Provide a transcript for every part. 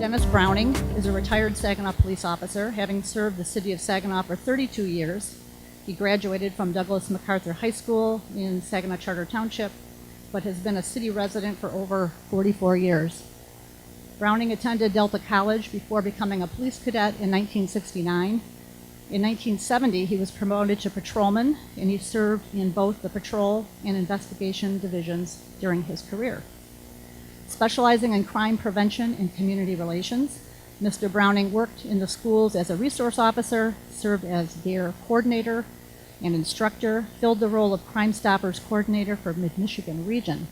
Dennis Browning is a retired Saginaw police officer, having served the city of Saginaw for 32 years. He graduated from Douglas MacArthur High School in Saginaw Charter Township, but has been a city resident for over 44 years. Browning attended Delta College before becoming a police cadet in 1969. In 1970, he was promoted to patrolman, and he served in both the patrol and investigation divisions during his career. Specializing in crime prevention and community relations, Mr. Browning worked in the schools as a resource officer, served as DARE coordinator and instructor, filled the role of Crime Stoppers coordinator for Mid-Michigan region.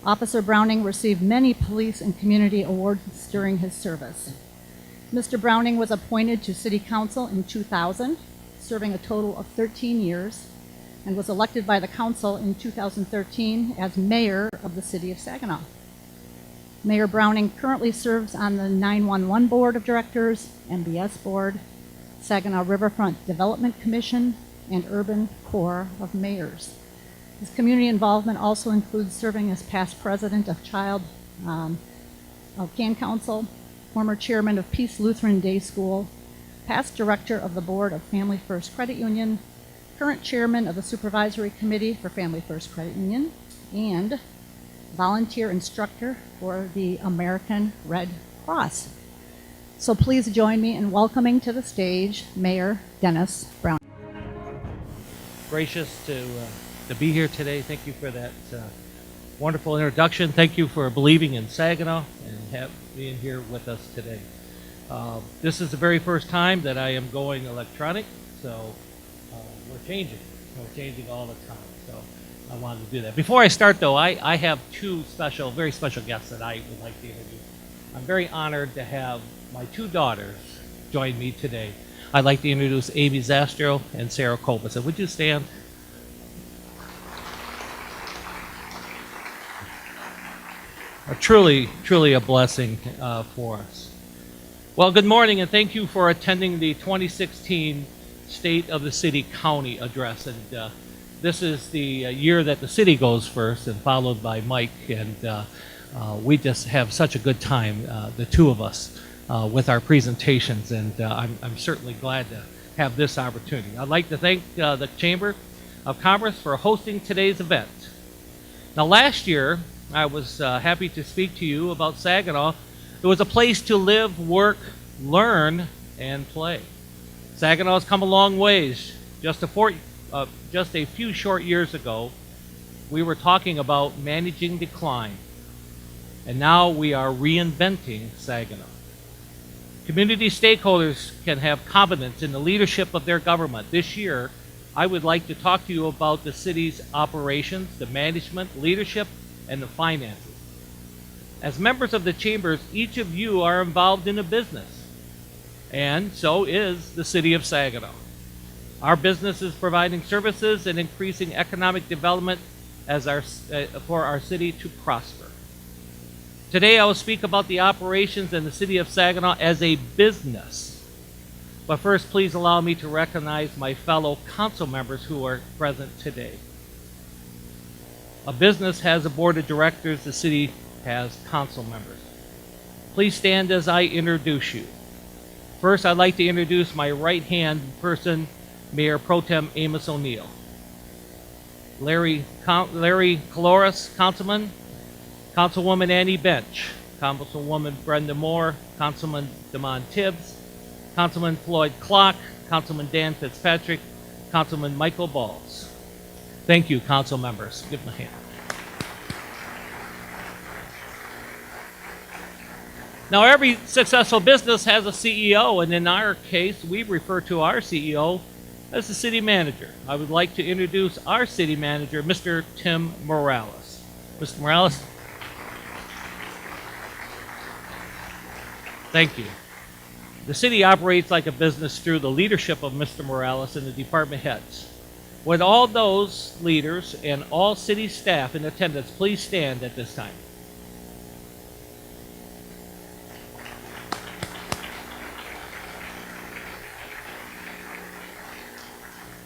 Officer Browning received many police and community awards during his service. Mr. Browning was appointed to City Council in 2000, serving a total of 13 years, and was elected by the Council in 2013 as Mayor of the City of Saginaw. Mayor Browning currently serves on the 911 Board of Directors, MBS Board, Saginaw Riverfront Development Commission, and Urban Corps of Mayors. His community involvement also includes serving as past president of Can Council, former chairman of Peace Lutheran Day School, past director of the board of Family First Credit Union, current chairman of the supervisory committee for Family First Credit Union, and volunteer instructor for the American Red Cross. So please join me in welcoming to the stage Mayor Dennis Browning. Gracious to be here today. Thank you for that wonderful introduction. Thank you for believing in Saginaw and being here with us today. This is the very first time that I am going electronic, so we're changing. We're changing all the time, so I wanted to do that. Before I start, though, I have two very special guests that I would like to introduce. I'm very honored to have my two daughters join me today. I'd like to introduce Amy Zastro and Sarah Colbison. Would you stand? Truly a blessing for us. Well, good morning, and thank you for attending the 2016 State of the City County Address. And this is the year that the city goes first, and followed by Mike. And we just have such a good time, the two of us, with our presentations. And I'm certainly glad to have this opportunity. I'd like to thank the Chamber of Commerce for hosting today's event. Now, last year, I was happy to speak to you about Saginaw. It was a place to live, work, learn, and play. Saginaw has come a long ways. Just a few short years ago, we were talking about managing decline, and now we are reinventing Saginaw. Community stakeholders can have confidence in the leadership of their government. This year, I would like to talk to you about the city's operations, the management, leadership, and the finances. As members of the chambers, each of you are involved in a business, and so is the city of Saginaw. Our business is providing services and increasing economic development for our city to prosper. Today I will speak about the operations in the city of Saginaw as a business. But first, please allow me to recognize my fellow council members who are present today. A business has a board of directors, the city has council members. Please stand as I introduce you. First, I'd like to introduce my right-hand person, Mayor Pro Tem Amos O'Neill. Larry Caloris, Councilman. Councilwoman Annie Bench. Councilwoman Brenda Moore. Councilman Damon Tibbs. Councilman Floyd Clock. Councilman Dan Fitzpatrick. Councilman Michael Balls. Thank you, council members. Give them a hand. Now, every successful business has a CEO, and in our case, we refer to our CEO as the city manager. I would like to introduce our city manager, Mr. Tim Morales. Mr. Morales. Thank you. The city operates like a business through the leadership of Mr. Morales and the department heads. Would all those leaders and all city staff in attendance please stand at this time?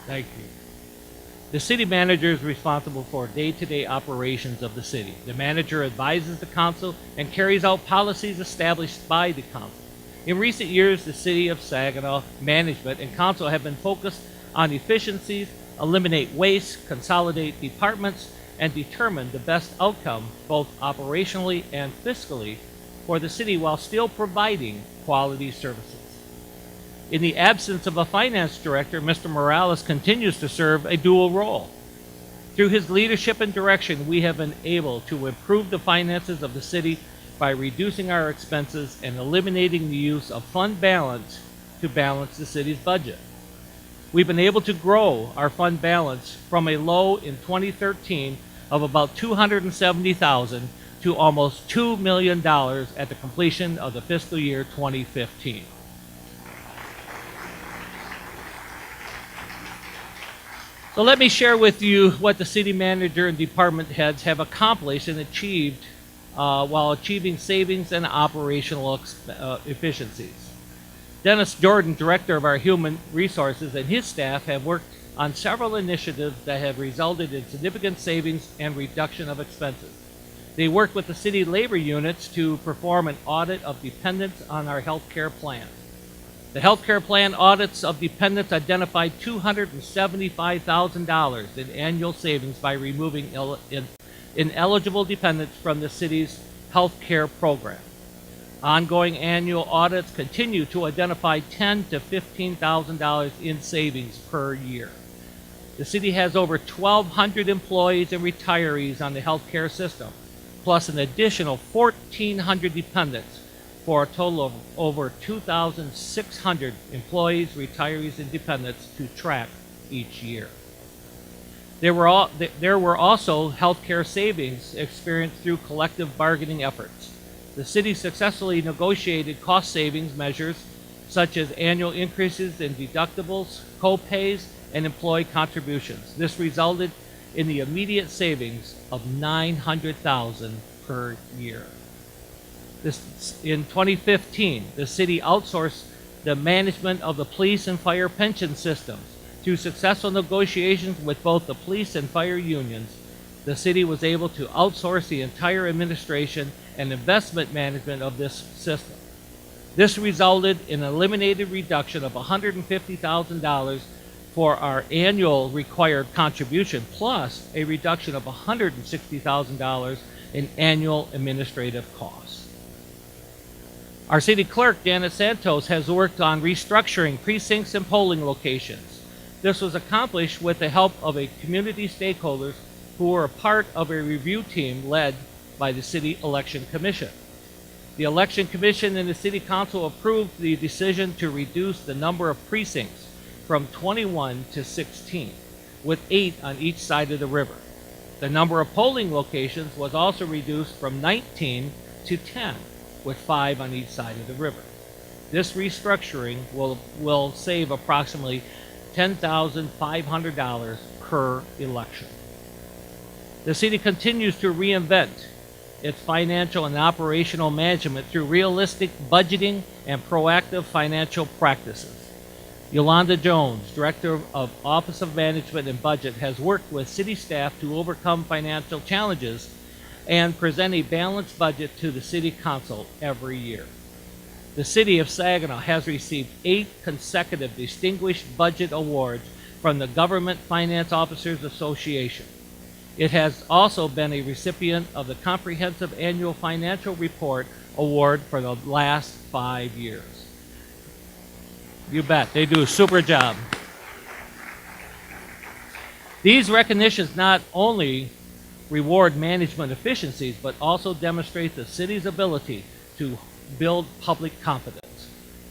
Thank you. The city manager is responsible for day-to-day operations of the city. The manager advises the council and carries out policies established by the council. In recent years, the city of Saginaw management and council have been focused on efficiencies, eliminate waste, consolidate departments, and determine the best outcome, both operationally and fiscally, for the city while still providing quality services. In the absence of a finance director, Mr. Morales continues to serve a dual role. Through his leadership and direction, we have been able to improve the finances of the city by reducing our expenses and eliminating the use of fund balance to balance the city's budget. We've been able to grow our fund balance from a low in 2013 of about $270,000 to almost $2 million at the completion of the fiscal year 2015. So let me share with you what the city manager and department heads have accomplished and achieved while achieving savings and operational efficiencies. Dennis Jordan, director of our human resources, and his staff have worked on several initiatives that have resulted in significant savings and reduction of expenses. They worked with the city labor units to perform an audit of dependents on our health care plan. The health care plan audits of dependents identified $275,000 in annual savings by removing ineligible dependents from the city's health care program. Ongoing annual audits continue to identify $10,000 to $15,000 in savings per year. The city has over 1,200 employees and retirees on the health care system, plus an additional 1,400 dependents, for a total of over 2,600 employees, retirees, and dependents to track each year. There were also healthcare savings experienced through collective bargaining efforts. The city successfully negotiated cost savings measures such as annual increases in deductibles, co-pays, and employee contributions. This resulted in the immediate savings of $900,000 per year. In 2015, the city outsourced the management of the police and fire pension systems. Through successful negotiations with both the police and fire unions, the city was able to outsource the entire administration and investment management of this system. This resulted in an eliminated reduction of $150,000 for our annual required contribution, plus a reduction of $160,000 in annual administrative costs. Our city clerk, Janet Santos, has worked on restructuring precincts and polling locations. This was accomplished with the help of a community stakeholders who were a part of a review team led by the City Election Commission. The Election Commission and the City Council approved the decision to reduce the number of precincts from 21 to 16, with 8 on each side of the river. The number of polling locations was also reduced from 19 to 10, with 5 on each side of the river. This restructuring will save approximately $10,500 per election. The city continues to reinvent its financial and operational management through realistic budgeting and proactive financial practices. Yolanda Jones, Director of Office of Management and Budget, has worked with city staff to overcome financial challenges and present a balanced budget to the City Council every year. The City of Saginaw has received 8 consecutive Distinguished Budget Awards from the Government Finance Officers Association. It has also been a recipient of the Comprehensive Annual Financial Report Award for the last 5 years. You bet, they do a super job. These recognitions not only reward management efficiencies, but also demonstrate the city's ability to build public confidence.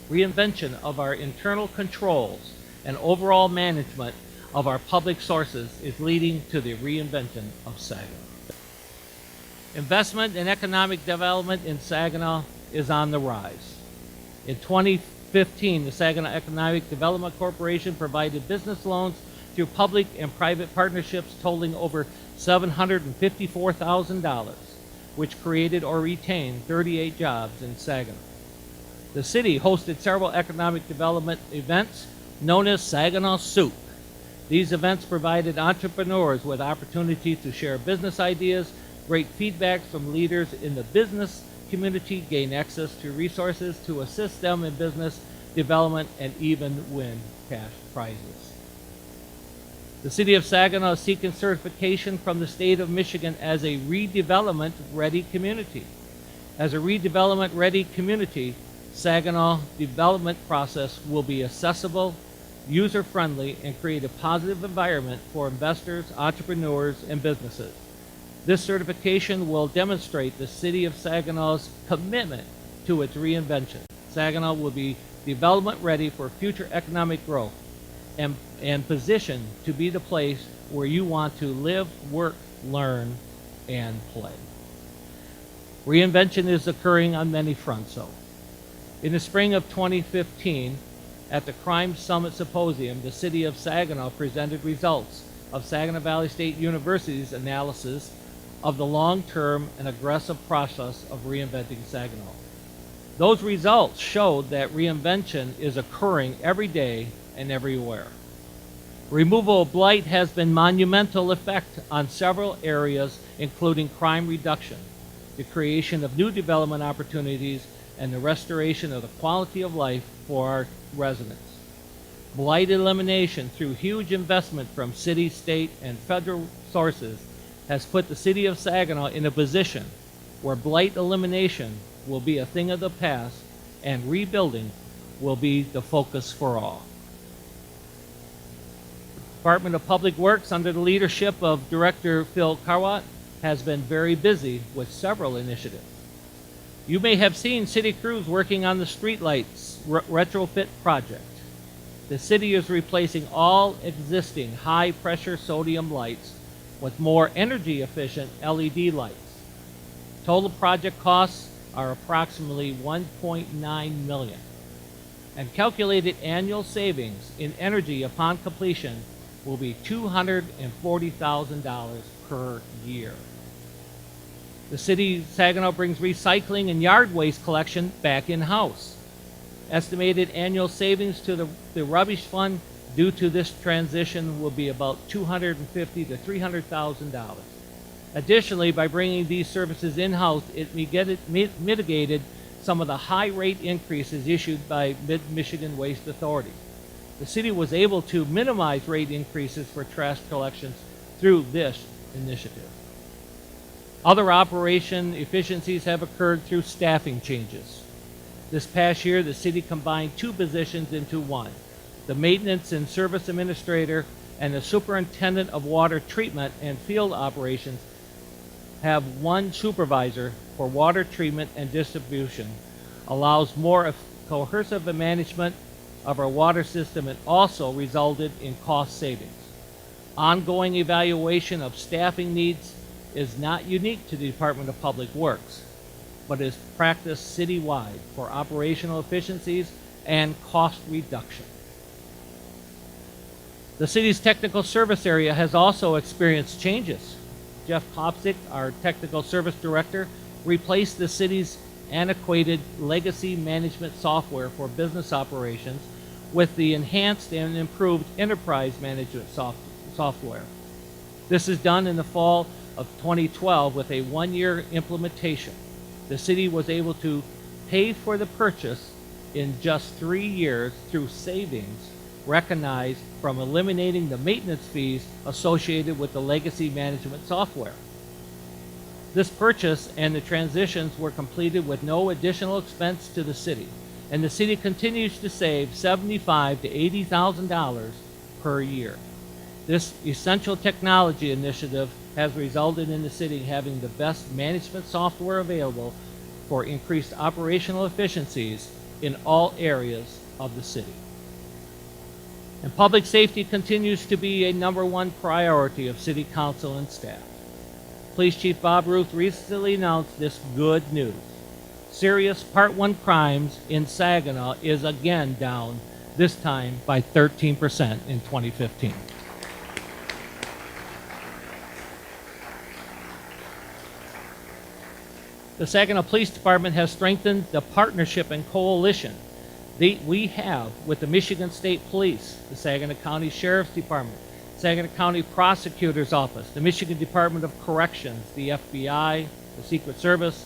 Reinvention of our internal controls and overall management of our public sources is leading to the reinvention of Saginaw. Investment and economic development in Saginaw is on the rise. In 2015, the Saginaw Economic Development Corporation provided business loans through public and private partnerships totaling over $754,000, which created or retained 38 jobs in Saginaw. The city hosted several economic development events known as Saginaw Soup. These events provided entrepreneurs with opportunity to share business ideas, great feedback from leaders in the business community, gain access to resources to assist them in business development, and even win cash prizes. The City of Saginaw is seeking certification from the state of Michigan as a redevelopment-ready community. As a redevelopment-ready community, Saginaw development process will be accessible, user-friendly, and create a positive environment for investors, entrepreneurs, and businesses. This certification will demonstrate the City of Saginaw's commitment to its reinvention. Saginaw will be development-ready for future economic growth and positioned to be the place where you want to live, work, learn, and play. Reinvention is occurring on many fronts, though. In the spring of 2015, at the Crime Summit Symposium, the City of Saginaw presented results of Saginaw Valley State University's analysis of the long-term and aggressive process of reinventing Saginaw. Those results showed that reinvention is occurring every day and everywhere. Removal of blight has been monumental effect on several areas, including crime reduction, the creation of new development opportunities, and the restoration of the quality of life for our residents. Blight elimination through huge investment from city, state, and federal sources has put the City of Saginaw in a position where blight elimination will be a thing of the past and rebuilding will be the focus for all. Department of Public Works, under the leadership of Director Phil Carwat, has been very busy with several initiatives. You may have seen city crews working on the streetlights retrofit project. The city is replacing all existing high-pressure sodium lights with more energy-efficient LED lights. Total project costs are approximately $1.9 million, and calculated annual savings in energy upon completion will be $240,000 per year. The City of Saginaw brings recycling and yard waste collection back in-house. Estimated annual savings to the rubbish fund due to this transition will be about $250,000 to $300,000. Additionally, by bringing these services in-house, it mitigated some of the high rate increases issued by Mid-Michigan Waste Authority. The city was able to minimize rate increases for trash collections through this initiative. Other operation efficiencies have occurred through staffing changes. This past year, the city combined 2 positions into one. The maintenance and service administrator and the superintendent of water treatment and field operations have 1 supervisor for water treatment and distribution, allows more cohesive management of our water system, and also resulted in cost savings. Ongoing evaluation of staffing needs is not unique to the Department of Public Works, but is practiced citywide for operational efficiencies and cost reduction. The city's technical service area has also experienced changes. Jeff Kopsick, our technical service director, replaced the city's antiquated legacy management software for business operations with the enhanced and improved enterprise management software. This is done in the fall of 2012 with a 1-year implementation. The city was able to pay for the purchase in just 3 years through savings recognized from eliminating the maintenance fees associated with the legacy management software. This purchase and the transitions were completed with no additional expense to the city, and the city continues to save $75,000 to $80,000 per year. This essential technology initiative has resulted in the city having the best management software available for increased operational efficiencies in all areas of the city. And public safety continues to be a #1 priority of City Council and staff. Police Chief Bob Ruth recently announced this good news. Serious Part 1 crimes in Saginaw is again down, this time by 13% in 2015. The Saginaw Police Department has strengthened the partnership and coalition we have with the Michigan State Police, the Saginaw County Sheriff's Department, Saginaw County Prosecutor's Office, the Michigan Department of Corrections, the FBI, the Secret Service,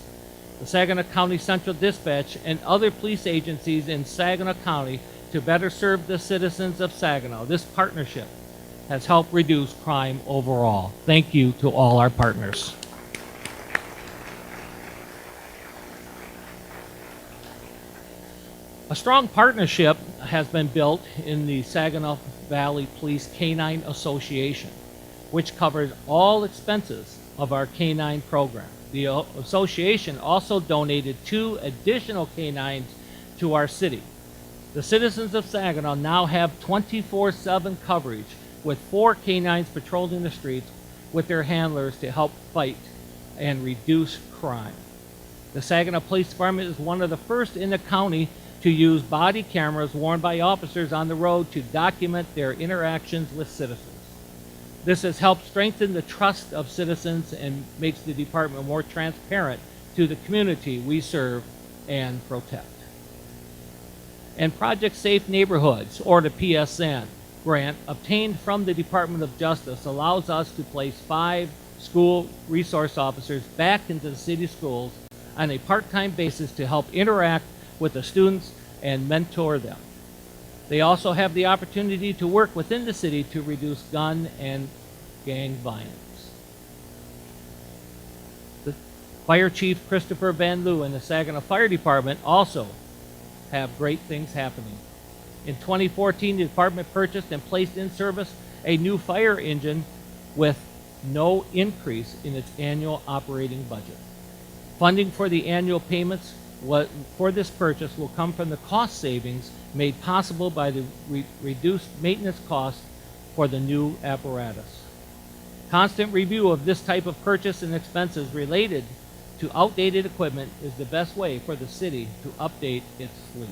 the Saginaw County Central Dispatch, and other police agencies in Saginaw County to better serve the citizens of Saginaw. This partnership has helped reduce crime overall. Thank you to all our partners. A strong partnership has been built in the Saginaw Valley Police Canine Association, which covers all expenses of our canine program. The association also donated 2 additional canines to our city. The citizens of Saginaw now have 24/7 coverage with 4 canines patrolling the streets with their handlers to help fight and reduce crime. The Saginaw Police Department is one of the first in the county to use body cameras worn by officers on the road to document their interactions with citizens. This has helped strengthen the trust of citizens and makes the department more transparent to the community we serve and protect. And Project Safe Neighborhoods, or the PSN, grant obtained from the Department of Justice allows us to place 5 school resource officers back into the city schools on a part-time basis to help interact with the students and mentor them. They also have the opportunity to work within the city to reduce gun and gang violence. The Fire Chief Christopher Van Loo and the Saginaw Fire Department also have great things happening. In 2014, the department purchased and placed in service a new fire engine with no increase in its annual operating budget. Funding for the annual payments for this purchase will come from the cost savings made possible by the reduced maintenance costs for the new apparatus. Constant review of this type of purchase and expenses related to outdated equipment is the best way for the city to update its fleet.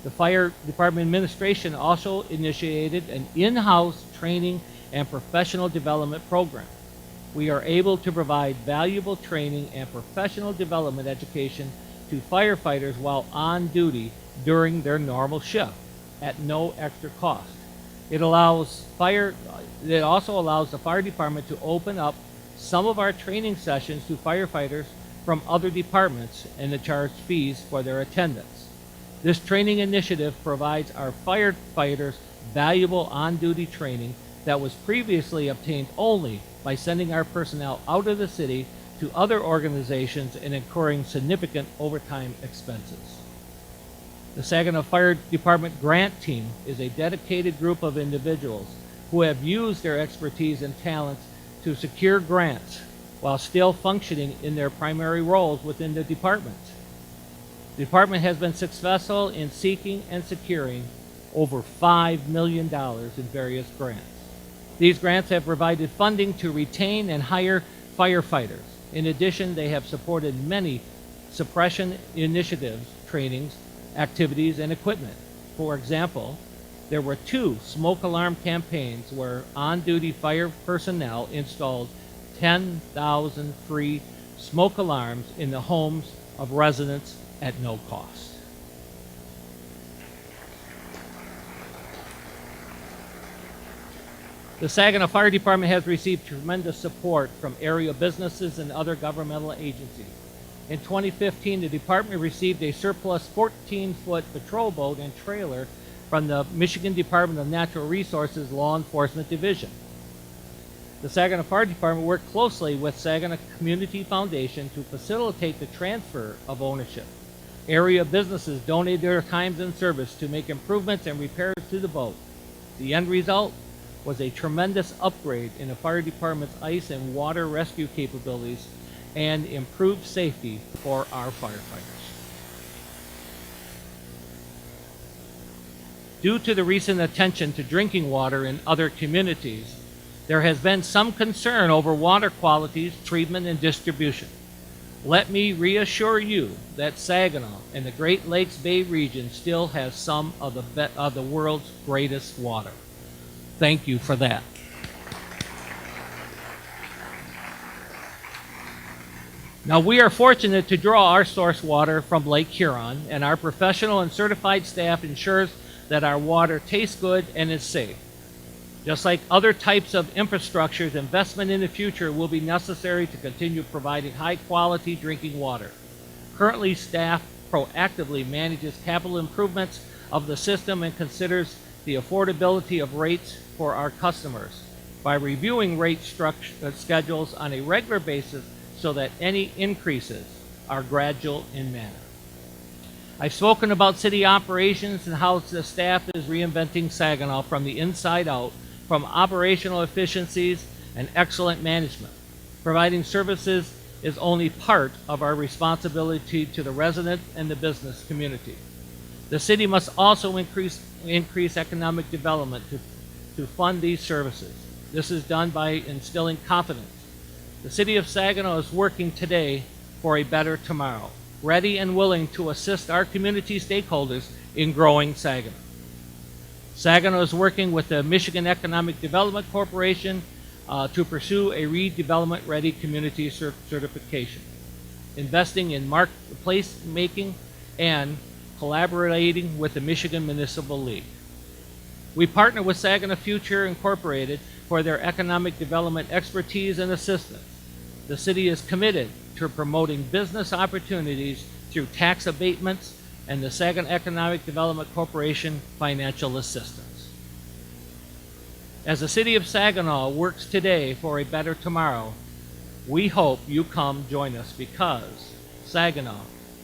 The Fire Department Administration also initiated an in-house training and professional development program. We are able to provide valuable training and professional development education to firefighters while on duty during their normal shift at no extra cost. It also allows the fire department to open up some of our training sessions to firefighters from other departments and to charge fees for their attendance. This training initiative provides our firefighters valuable on-duty training that was previously obtained only by sending our personnel out of the city to other organizations and incurring significant overtime expenses. The Saginaw Fire Department Grant Team is a dedicated group of individuals who have used their expertise and talents to secure grants while still functioning in their primary roles within the department. The department has been successful in seeking and securing over $5 million in various grants. These grants have provided funding to retain and hire firefighters. In addition, they have supported many suppression initiatives, trainings, activities, and equipment. For example, there were 2 smoke alarm campaigns where on-duty fire personnel installed 10,000 free smoke alarms in the homes of residents at no cost. The Saginaw Fire Department has received tremendous support from area businesses and other governmental agencies. In 2015, the department received a surplus 14-foot patrol boat and trailer from the Michigan Department of Natural Resources Law Enforcement Division. The Saginaw Fire Department worked closely with Saginaw Community Foundation to facilitate the transfer of ownership. Area businesses donated their times and service to make improvements and repairs to the boat. The end result was a tremendous upgrade in the fire department's ice and water rescue capabilities and improved safety for our firefighters. Due to the recent attention to drinking water in other communities, there has been some concern over water quality, treatment, and distribution. Let me reassure you that Saginaw and the Great Lakes Bay region still has some of the world's greatest water. Thank you for that. Now, we are fortunate to draw our source water from Lake Huron, and our professional and certified staff ensures that our water tastes good and is safe. Just like other types of infrastructures, investment in the future will be necessary to continue providing high-quality drinking water. Currently, staff proactively manages capital improvements of the system and considers the affordability of rates for our customers by reviewing rate schedules on a regular basis so that any increases are gradual in manner. I've spoken about city operations and how the staff is reinventing Saginaw from the inside out, from operational efficiencies and excellent management. Providing services is only part of our responsibility to the resident and the business community. The city must also increase economic development to fund these services. This is done by instilling confidence. The city of Saginaw is working today for a better tomorrow, ready and willing to assist our community stakeholders in growing Saginaw. Saginaw is working with the Michigan Economic Development Corporation to pursue a redevelopment-ready community certification, investing in marketplace making, and collaborating with the Michigan Municipal League. We partner with Saginaw Future Incorporated for their economic development expertise and assistance. The city is committed to promoting business opportunities through tax abatements and the Saginaw Economic Development Corporation financial assistance. As the city of Saginaw works today for a better tomorrow, we hope you come join us because Saginaw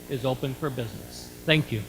is open for business. Thank you.